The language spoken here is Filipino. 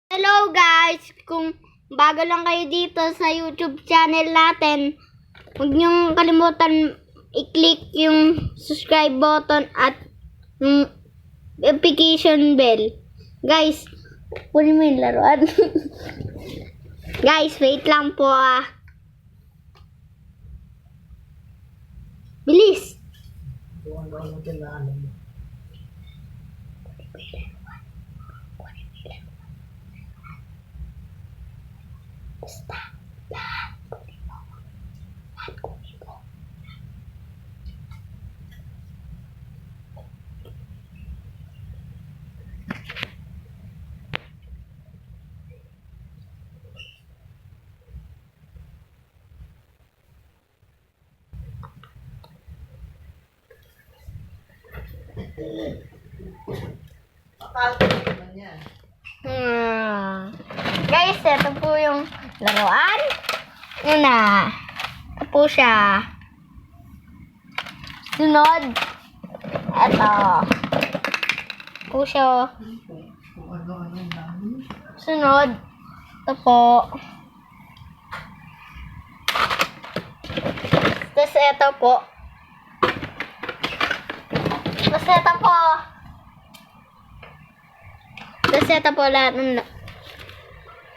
Hello guys! Kung bago lang kayo dito sa YouTube channel natin, huwag niyong kalimutan i-click yung subscribe button at yung notification bell. Guys, kunin mo yung laruan. Guys, wait lang po ah. Bilis! Basta, lahat kunin mo. Lahat kunin mo. Guys, ito po yung laruan. Yun na. Ito po siya. Sunod. Ito. Po siya. Sunod. Ito po. Tapos ito po. Tapos ito po. Tapos ito po lahat ng